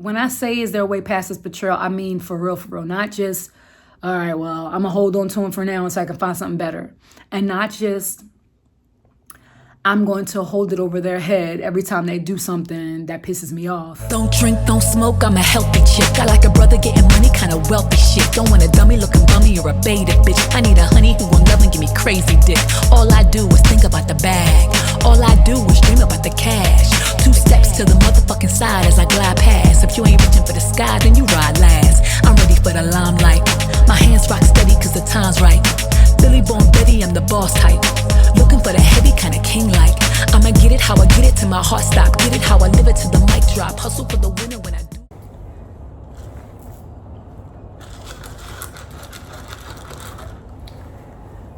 When I say is there a way past this betrayal, I mean for real, not just, all right, well, I'm gonna hold on to him for now until I can find something better. And not just, I'm going to hold it over their head every time they do something that pisses me off. Don't drink, don't smoke, I'm a healthy chick. I like a brother getting money, kinda wealthy shit. Don't want a dummy looking bummy or a beta bitch. I need a honey who will love and give me crazy dick. All I do is think about the bag. All I do is dream about the cash. 2 steps to the motherfucking side as I glide past. If you ain't reaching for the sky, then you ride last. I'm ready for the limelight. My hands rock steady cause the time's right. Billy Born Betty, I'm the boss type. Looking for the heavy kinda king-like. I'ma get it how I get it till my heart stop. Get it how I live it till the mic drop. Hustle for the winner when I do.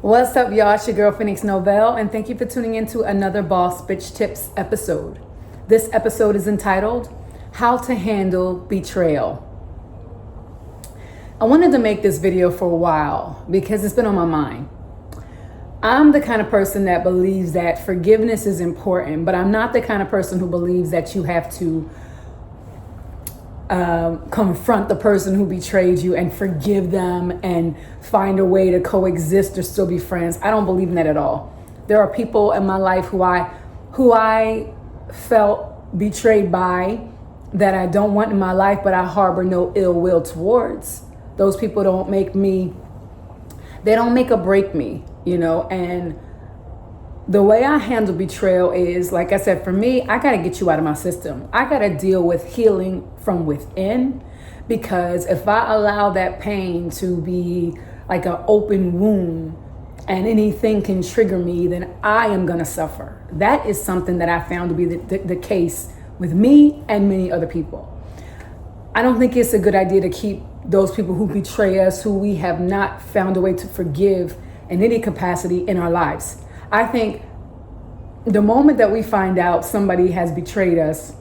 What's up, y'all? It's your girl, Phoenix Novell, and thank you for tuning in to another Boss Bitch Tips episode. This episode is entitled, How to Handle Betrayal. I wanted to make this video for a while because it's been on my mind. I'm the kind of person that believes that forgiveness is important, but I'm not the kind of person who believes that you have to confront the person who betrayed you and forgive them and find a way to coexist or still be friends. I don't believe in that at all. There are people in my life who I felt betrayed by that I don't want in my life, but I harbor no ill will towards. Those people don't make or break me, you know, and the way I handle betrayal is, like I said, for me, I got to get you out of my system. I got to deal with healing from within, because if I allow that pain to be like an open wound and anything can trigger me, then I am going to suffer. That is something that I found to be the case with me and many other people. I don't think it's a good idea to keep those people who betray us, who we have not found a way to forgive in any capacity in our lives. I think the moment that we find out somebody has betrayed us,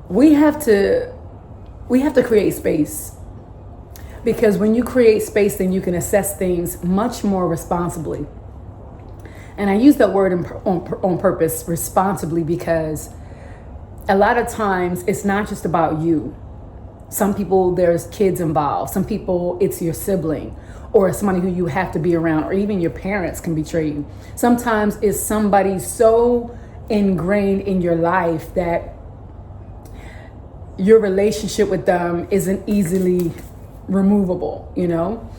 we have to create space. Because when you create space, then you can assess things much more responsibly. And I use that word on purpose, responsibly, because a lot of times it's not just about you. Some people, there's kids involved. Some people, it's your sibling or somebody who you have to be around, or even your parents can betray you. Sometimes it's somebody so ingrained in your life that your relationship with them isn't easily removable, you know?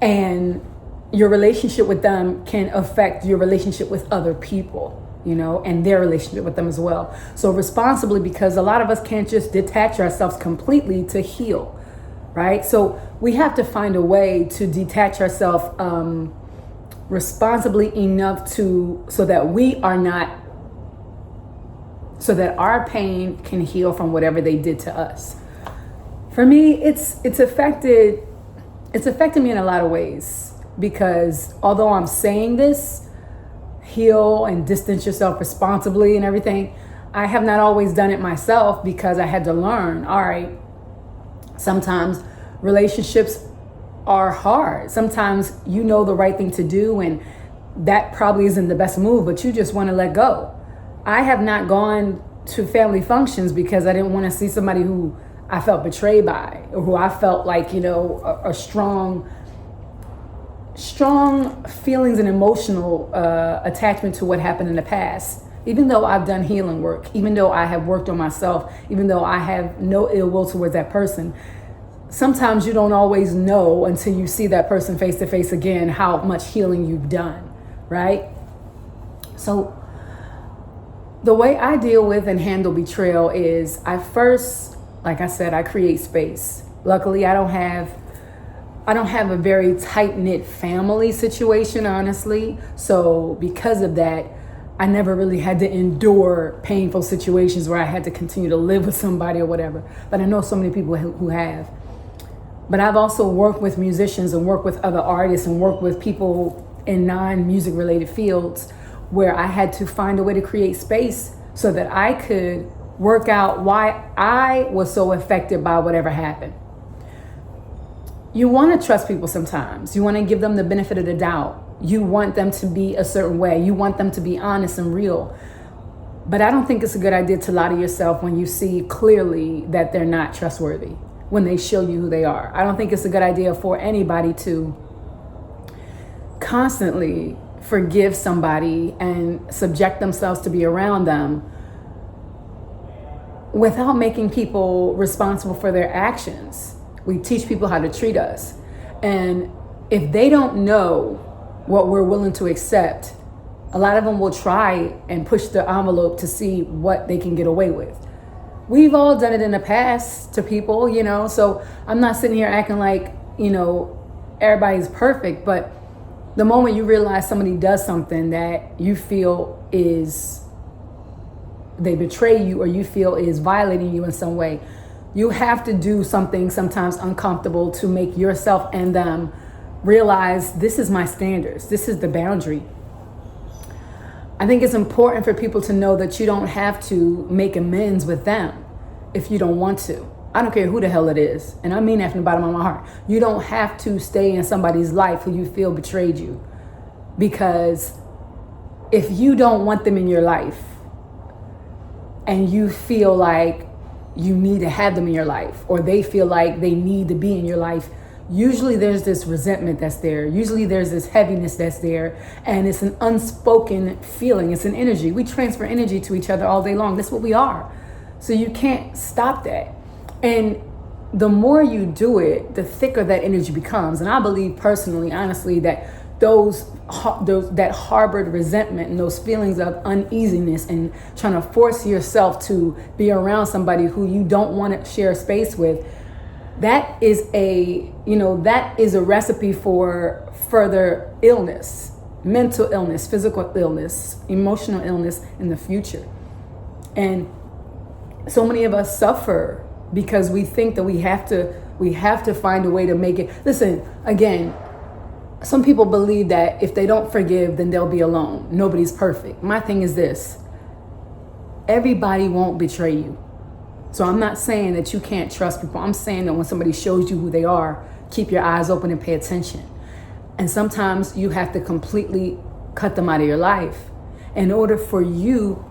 And your relationship with them can affect your relationship with other people, you know, and their relationship with them as well. So responsibly, because a lot of us can't just detach ourselves completely to heal, right? So we have to find a way to detach ourselves responsibly enough so that our pain can heal from whatever they did to us. For me, it's affected me in a lot of ways, because although I'm saying this, heal and distance yourself responsibly and everything, I have not always done it myself, because I had to learn, all right, sometimes relationships are hard. Sometimes you know the right thing to do and that probably isn't the best move, but you just want to let go. I have not gone to family functions because I didn't want to see somebody who I felt betrayed by, or who I felt like, you know, a strong feelings and emotional attachment to what happened in the past. Even though I've done healing work, even though I have worked on myself, even though I have no ill will towards that person, sometimes you don't always know until you see that person face to face again how much healing you've done, right? So the way I deal with and handle betrayal is, I first, like I said, I create space. Luckily, I don't have a very tight-knit family situation, honestly. So because of that, I never really had to endure painful situations where I had to continue to live with somebody or whatever. But I know so many people who have. But I've also worked with musicians and worked with other artists and worked with people in non-music related fields where I had to find a way to create space so that I could work out why I was so affected by whatever happened. You want to trust people sometimes. You want to give them the benefit of the doubt. You want them to be a certain way. You want them to be honest and real. But I don't think it's a good idea to lie to yourself when you see clearly that they're not trustworthy, when they show you who they are. I don't think it's a good idea for anybody to constantly forgive somebody and subject themselves to be around them without making people responsible for their actions. We teach people how to treat us. And if they don't know what we're willing to accept, a lot of them will try and push the envelope to see what they can get away with. We've all done it in the past to people, so I'm not sitting here acting like, everybody's perfect, but the moment you realize somebody does something that you feel they betray you or you feel is violating you in some way, you have to do something sometimes uncomfortable to make yourself and them realize this is my standards, this is the boundary. I think it's important for people to know that you don't have to make amends with them if you don't want to. I don't care who the hell it is. And I mean that from the bottom of my heart. You don't have to stay in somebody's life who you feel betrayed you. Because if you don't want them in your life and you feel like you need to have them in your life, or they feel like they need to be in your life, usually there's this resentment that's there. Usually there's this heaviness that's there. And it's an unspoken feeling. It's an energy. We transfer energy to each other all day long. That's what we are. So you can't stop that. And the more you do it, the thicker that energy becomes. And I believe personally, honestly, that those that harbored resentment and those feelings of uneasiness and trying to force yourself to be around somebody who you don't want to share space with, that is a recipe for further illness, mental illness, physical illness, emotional illness in the future. And so many of us suffer because we think that we have to find a way to make it. Listen, again, some people believe that if they don't forgive, then they'll be alone. Nobody's perfect. My thing is this: everybody won't betray you. So I'm not saying that you can't trust people. I'm saying that when somebody shows you who they are, keep your eyes open and pay attention. And sometimes you have to completely cut them out of your life in order for you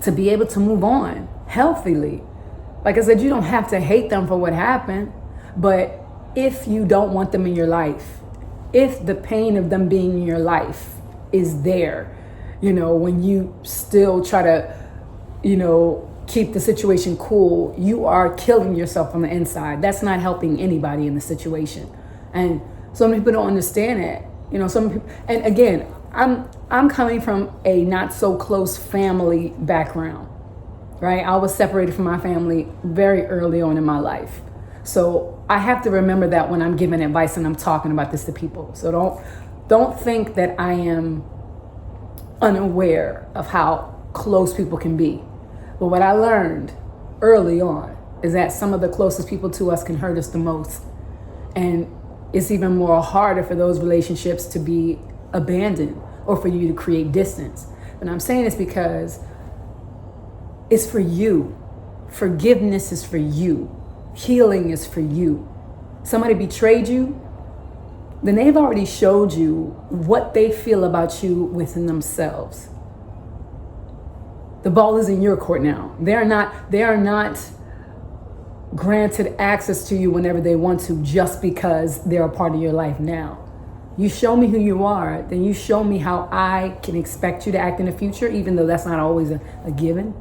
to be able to move on healthily. Like I said, you don't have to hate them for what happened, but if you don't want them in your life, if the pain of them being in your life is there, when you still try to, keep the situation cool, you are killing yourself on the inside. That's not helping anybody in the situation. And some people don't understand that. And again, I'm coming from a not so close family background, right? I was separated from my family very early on in my life. So I have to remember that when I'm giving advice and I'm talking about this to people. So don't think that I am unaware of how close people can be. But what I learned early on is that some of the closest people to us can hurt us the most. And it's even more harder for those relationships to be abandoned or for you to create distance. And I'm saying this because it's for you. Forgiveness is for you. Healing is for you. Somebody betrayed you, then they've already showed you what they feel about you within themselves. The ball is in your court now. They are not granted access to you whenever they want to just because they're a part of your life now. You show me who you are, then you show me how I can expect you to act in the future, even though that's not always a given.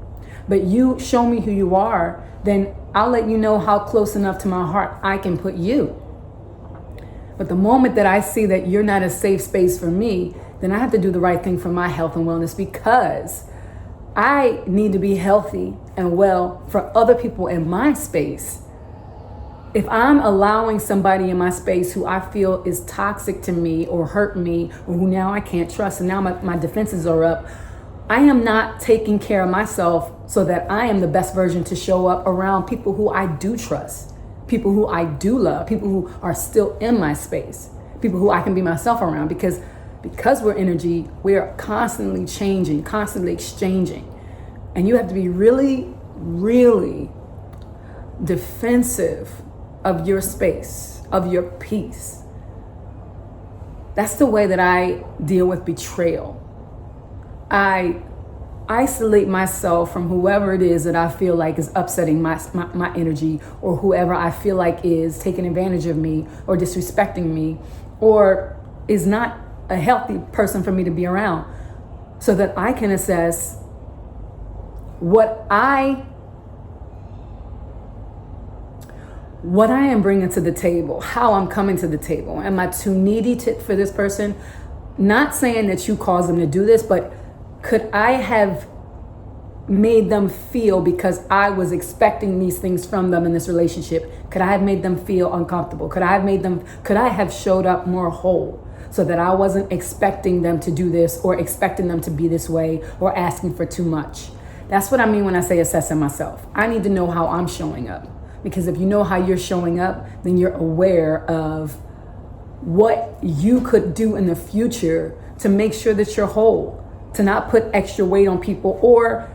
But you show me who you are, then I'll let you know how close enough to my heart I can put you. But the moment that I see that you're not a safe space for me, then I have to do the right thing for my health and wellness, because I need to be healthy and well for other people in my space. If I'm allowing somebody in my space who I feel is toxic to me or hurt me, or who now I can't trust and now my defenses are up, I am not taking care of myself so that I am the best version to show up around people who I do trust, people who I do love, people who are still in my space, people who I can be myself around, because we're energy, we are constantly changing, constantly exchanging. And you have to be really, really defensive of your space, of your peace. That's the way that I deal with betrayal. I isolate myself from whoever it is that I feel like is upsetting my energy, or whoever I feel like is taking advantage of me or disrespecting me or is not a healthy person for me to be around, so that I can assess what I am bringing to the table, how I'm coming to the table. Am I too needy for this person? Not saying that you caused them to do this, but could I have made them feel, because I was expecting these things from them in this relationship, could I have made them feel uncomfortable? Could I have showed up more whole, so that I wasn't expecting them to do this or expecting them to be this way or asking for too much? That's what I mean when I say assessing myself. I need to know how I'm showing up, because if you know how you're showing up, then you're aware of what you could do in the future to make sure that you're whole, to not put extra weight on people, or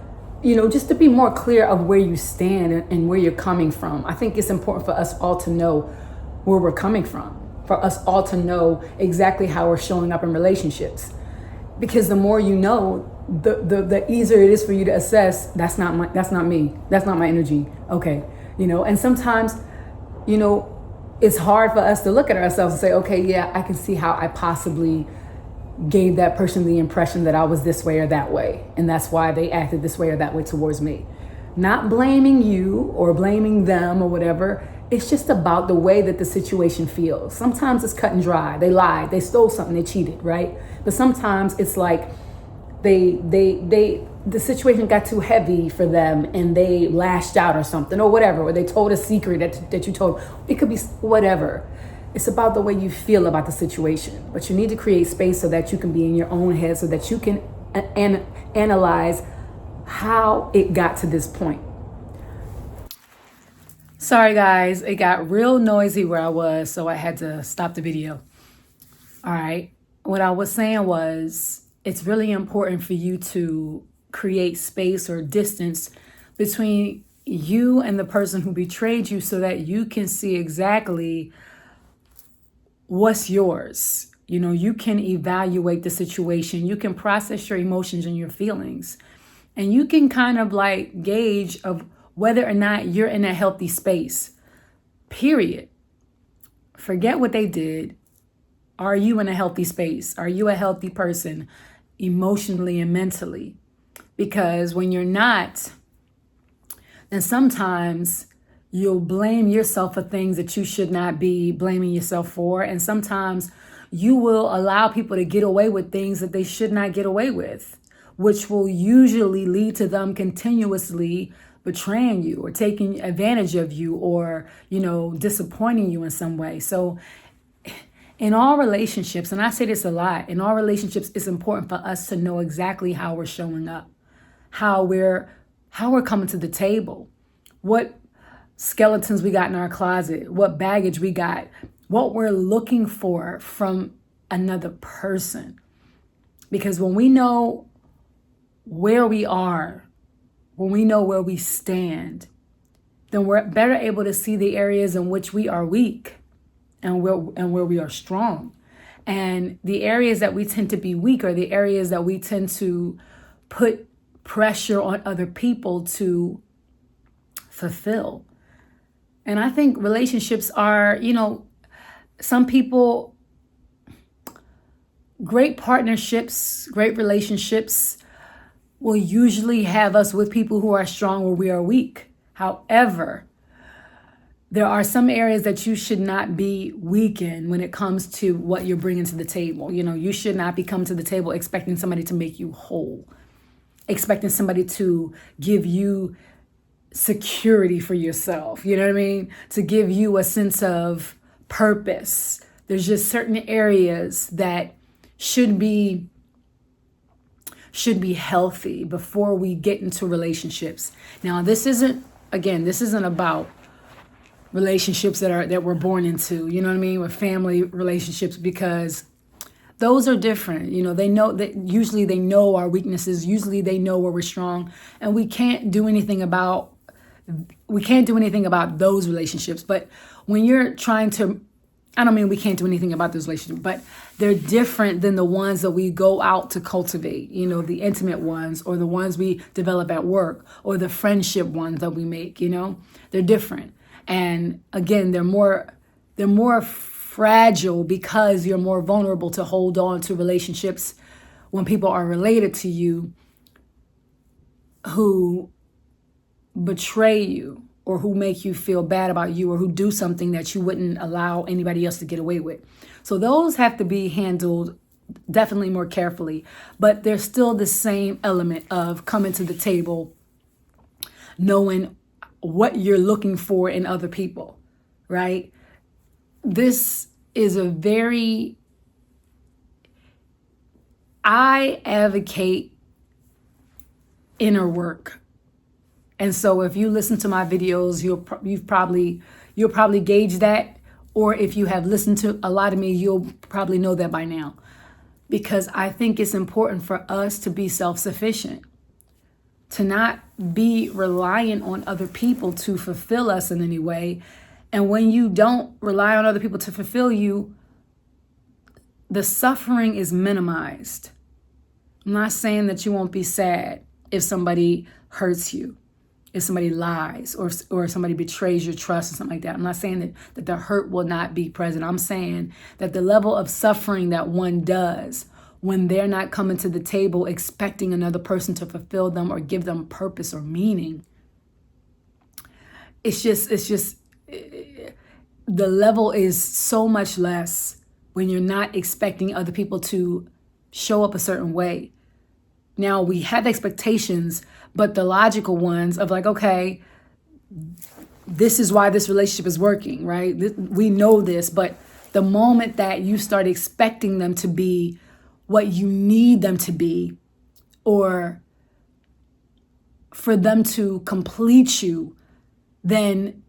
just to be more clear of where you stand and where you're coming from. I think it's important for us all to know where we're coming from, for us all to know exactly how we're showing up in relationships. Because the more you know, the easier it is for you to assess, that's not me, that's not my energy. Okay. And sometimes, it's hard for us to look at ourselves and say, okay, yeah, I can see how I possibly gave that person the impression that I was this way or that way, and that's why they acted this way or that way towards me. Not blaming you or blaming them or whatever. It's just about the way that the situation feels. Sometimes it's cut and dry. They lied, they stole something, they cheated, right? But sometimes it's like the situation got too heavy for them and they lashed out or something or whatever, or they told a secret that you told. It could be whatever. It's about the way you feel about the situation. But you need to create space so that you can be in your own head, so that you can analyze how it got to this point. Sorry guys, it got real noisy where I was, so I had to stop the video. All right, what I was saying was, it's really important for you to create space or distance between you and the person who betrayed you, so that you can see exactly what's yours. You can evaluate the situation, you can process your emotions and your feelings, and you can kind of like gauge of whether or not you're in a healthy space, period. Forget what they did. Are you in a healthy space? Are you a healthy person emotionally and mentally? Because when you're not, then sometimes you'll blame yourself for things that you should not be blaming yourself for. And sometimes you will allow people to get away with things that they should not get away with, which will usually lead to them continuously betraying you or taking advantage of you, or, disappointing you in some way. So in all relationships, and I say this a lot, in all relationships, it's important for us to know exactly how we're showing up, how we're coming to the table, what skeletons we got in our closet, what baggage we got, what we're looking for from another person. Because when we know where we are, when we know where we stand, then we're better able to see the areas in which we are weak and where we are strong. And the areas that we tend to be weak are the areas that we tend to put pressure on other people to fulfill. And I think relationships are, some people, great partnerships, great relationships will usually have us with people who are strong where we are weak. However, there are some areas that you should not be weak in when it comes to what you're bringing to the table. You should not be coming to the table expecting somebody to make you whole, expecting somebody to give you security for yourself. You know what I mean? To give you a sense of purpose. There's just certain areas that should be healthy before we get into relationships. Now, this isn't about relationships that we're born into, you know what I mean, with family relationships, because those are different. They know that usually they know our weaknesses, usually they know where we're strong, and we can't do anything about those relationships. But when you're trying to I don't mean we can't do anything about this relationship, but they're different than the ones that we go out to cultivate, the intimate ones, or the ones we develop at work, or the friendship ones that we make, they're different. And again, they're more fragile because you're more vulnerable to hold on to relationships when people are related to you who betray you, or who make you feel bad about you, or who do something that you wouldn't allow anybody else to get away with. So those have to be handled definitely more carefully, but there's still the same element of coming to the table, knowing what you're looking for in other people, right? This is I advocate inner work. And so if you listen to my videos, you'll probably gauge that. Or if you have listened to a lot of me, you'll probably know that by now. Because I think it's important for us to be self-sufficient, to not be reliant on other people to fulfill us in any way. And when you don't rely on other people to fulfill you, the suffering is minimized. I'm not saying that you won't be sad if somebody hurts you, if somebody lies, or somebody betrays your trust or something like that. I'm not saying that the hurt will not be present. I'm saying that the level of suffering that one does when they're not coming to the table expecting another person to fulfill them or give them purpose or meaning, it's just the level is so much less when you're not expecting other people to show up a certain way. Now, we have expectations, but the logical ones of like, okay, this is why this relationship is working, right? We know this, but the moment that you start expecting them to be what you need them to be, or for them to complete you, then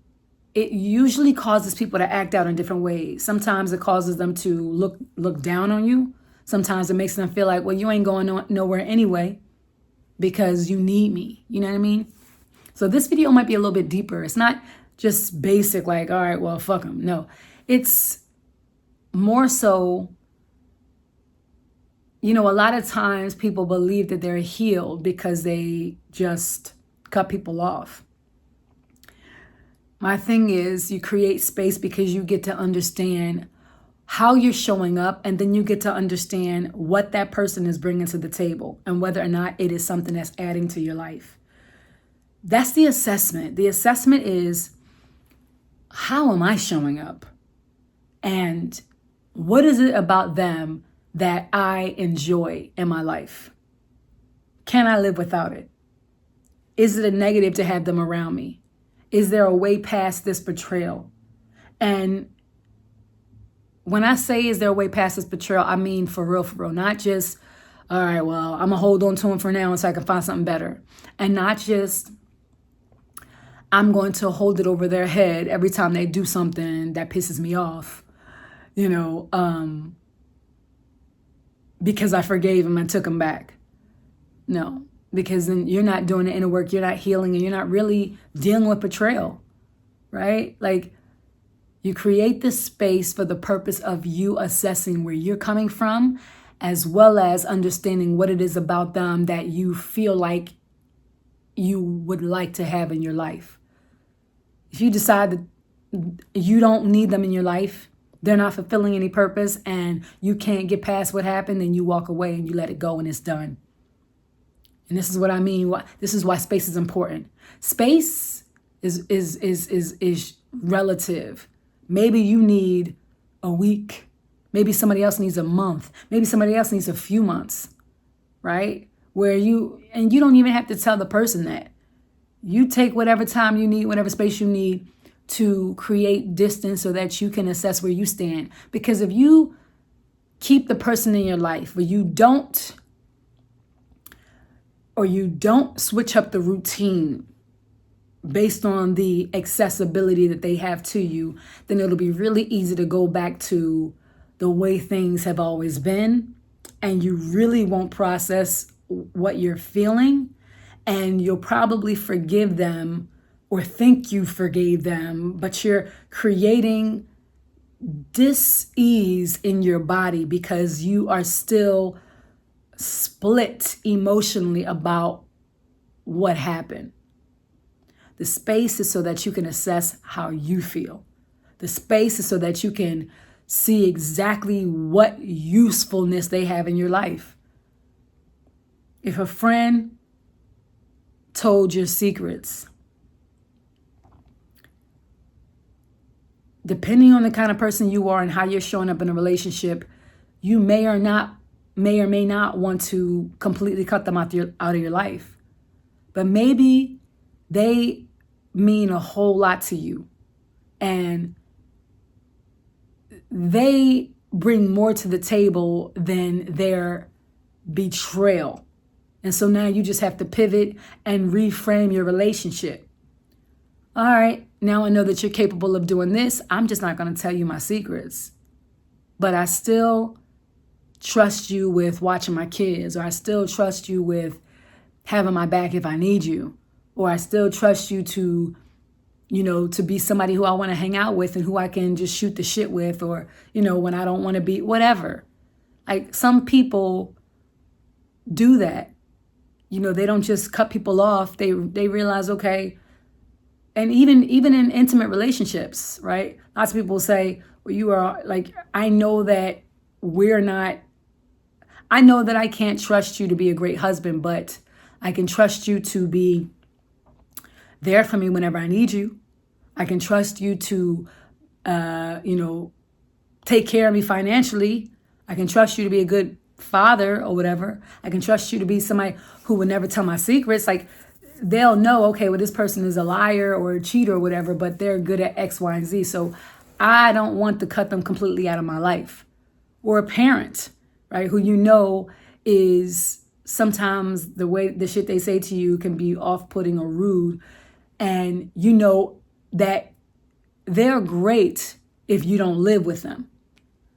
it usually causes people to act out in different ways. Sometimes it causes them to look down on you. Sometimes it makes them feel like, well, you ain't going nowhere anyway because you need me. You know what I mean? So this video might be a little bit deeper. It's not just basic like, all right, well, fuck them. No, it's more so, a lot of times people believe that they're healed because they just cut people off. My thing is, you create space because you get to understand how you're showing up, and then you get to understand what that person is bringing to the table and whether or not it is something that's adding to your life. That's the assessment. The assessment is, how am I showing up? And what is it about them that I enjoy in my life? Can I live without it? Is it a negative to have them around me? Is there a way past this betrayal? And when I say is there a way past this betrayal, I mean for real, not just, all right, well, I'm gonna hold on to him for now until I can find something better. And not just, I'm going to hold it over their head every time they do something that pisses me off, because I forgave him and took him back. No, because then you're not doing the inner work, you're not healing, and you're not really dealing with betrayal, right? Like, you create this space for the purpose of you assessing where you're coming from, as well as understanding what it is about them that you feel like you would like to have in your life. If you decide that you don't need them in your life, they're not fulfilling any purpose, and you can't get past what happened, then you walk away and you let it go and it's done. And this is what I mean. This is why space is important. Space is relative. Maybe you need a week. Maybe somebody else needs a month. Maybe somebody else needs a few months, right? You don't even have to tell the person that. You take whatever time you need, whatever space you need to create distance so that you can assess where you stand. Because if you keep the person in your life where you don't switch up the routine based on the accessibility that they have to you, then it'll be really easy to go back to the way things have always been, and you really won't process what you're feeling, and you'll probably forgive them or think you forgave them, but you're creating dis-ease in your body because you are still split emotionally about what happened. The space is so that you can assess how you feel. The space is so that you can see exactly what usefulness they have in your life. If a friend told your secrets, depending on the kind of person you are and how you're showing up in a relationship, you may or may not want to completely cut them out of your life. But maybe they mean a whole lot to you, and they bring more to the table than their betrayal. And so now you just have to pivot and reframe your relationship. All right, now I know that you're capable of doing this. I'm just not going to tell you my secrets. But I still trust you with watching my kids, or I still trust you with having my back if I need you, or I still trust you to be somebody who I want to hang out with and who I can just shoot the shit with, or, when I don't want to be, whatever. Like, some people do that. They don't just cut people off. They realize, okay, and even in intimate relationships, right? Lots of people say, well, you are like, I know that I can't trust you to be a great husband, but I can trust you to be there for me whenever I need you. I can trust you to, take care of me financially. I can trust you to be a good father or whatever. I can trust you to be somebody who would never tell my secrets. Like, they'll know, okay, well, this person is a liar or a cheater or whatever, but they're good at X, Y, and Z. So I don't want to cut them completely out of my life. Or a parent, right, who is sometimes the shit they say to you can be off-putting or rude. And that they're great if you don't live with them.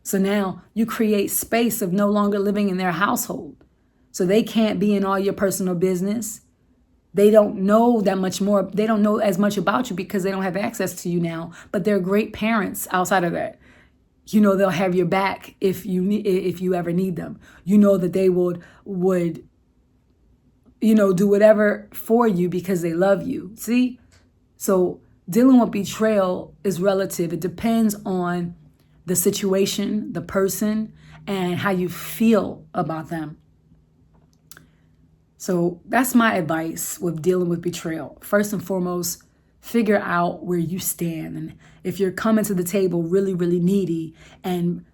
So now you create space of no longer living in their household. So they can't be in all your personal business. They don't know that much more. They don't know as much about you because they don't have access to you now. But they're great parents outside of that. They'll have your back if you ever need them. That they would do whatever for you because they love you. See? So dealing with betrayal is relative. It depends on the situation, the person, and how you feel about them. So that's my advice with dealing with betrayal. First and foremost, figure out where you stand. And if you're coming to the table really, really needy, and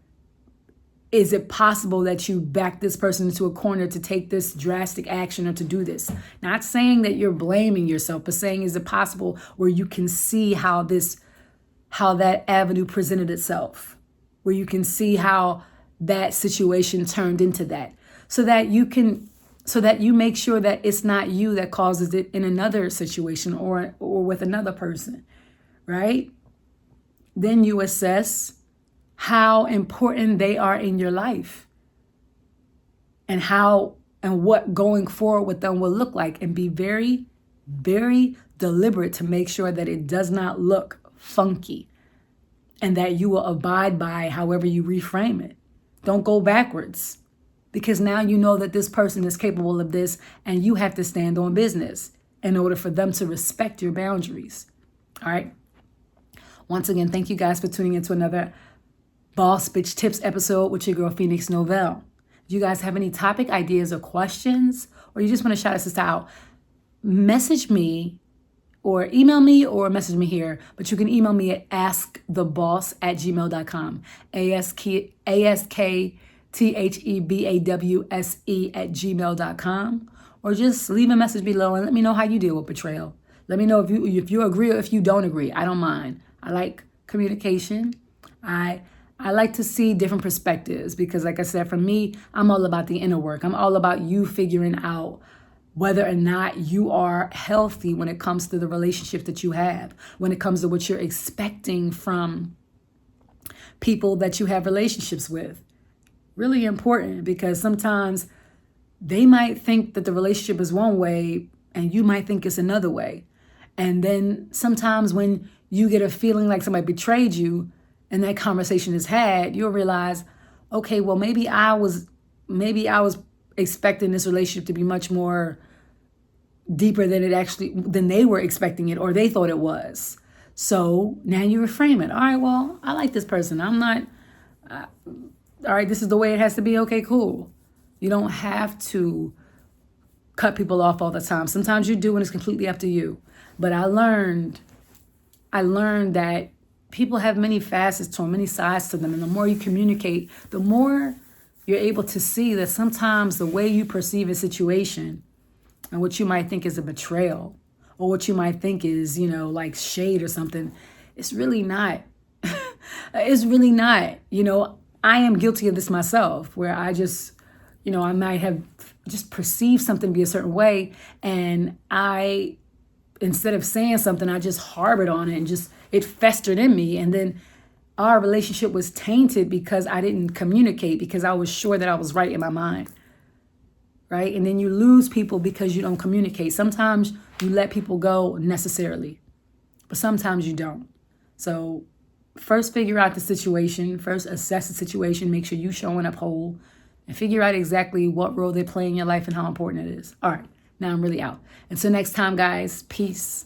is it possible that you back this person into a corner to take this drastic action or to do this? Not saying that you're blaming yourself, but saying, is it possible where you can see how that avenue presented itself, where you can see how that situation turned into that, so that you make sure that it's not you that causes it in another situation or with another person, right? Then you assess how important they are in your life and what going forward with them will look like, and be very, very deliberate to make sure that it does not look funky and that you will abide by however you reframe it. Don't go backwards, because now you know that this person is capable of this, and you have to stand on business in order for them to respect your boundaries. All right. Once again, thank you guys for tuning into another Boss Bitch Tips episode with your girl, Phoenix Novell. If you guys have any topic ideas or questions, or you just want to shout us out, message me or email me or message me here. But you can email me at askthebawse@gmail.com. ASKTHEBAWSE@gmail.com. Or just leave a message below and let me know how you deal with betrayal. Let me know if you agree or if you don't agree. I don't mind. I like communication. I like to see different perspectives because, like I said, for me, I'm all about the inner work. I'm all about you figuring out whether or not you are healthy when it comes to the relationship that you have, when it comes to what you're expecting from people that you have relationships with. Really important, because sometimes they might think that the relationship is one way and you might think it's another way. And then sometimes when you get a feeling like somebody betrayed you, and that conversation is had, you'll realize, okay, well, maybe I was expecting this relationship to be much more deeper than they were expecting it, or they thought it was. So now you reframe it. All right, well, I like this person. I'm not, all right, this is the way it has to be. Okay, cool. You don't have to cut people off all the time. Sometimes you do, and it's completely up to you. But I learned that people have many facets to them, many sides to them. And the more you communicate, the more you're able to see that sometimes the way you perceive a situation and what you might think is a betrayal, or what you might think is, like shade or something, it's really not. It's really not. I am guilty of this myself, where I just, I might have just perceived something be a certain way, and instead of saying something, I just harbored on it, and it festered in me. And then our relationship was tainted because I didn't communicate, because I was sure that I was right in my mind. Right? And then you lose people because you don't communicate. Sometimes you let people go necessarily, but sometimes you don't. So first figure out the situation, first assess the situation, make sure you're showing up whole, and figure out exactly what role they play in your life and how important it is. All right, now I'm really out. Until next time, guys, peace.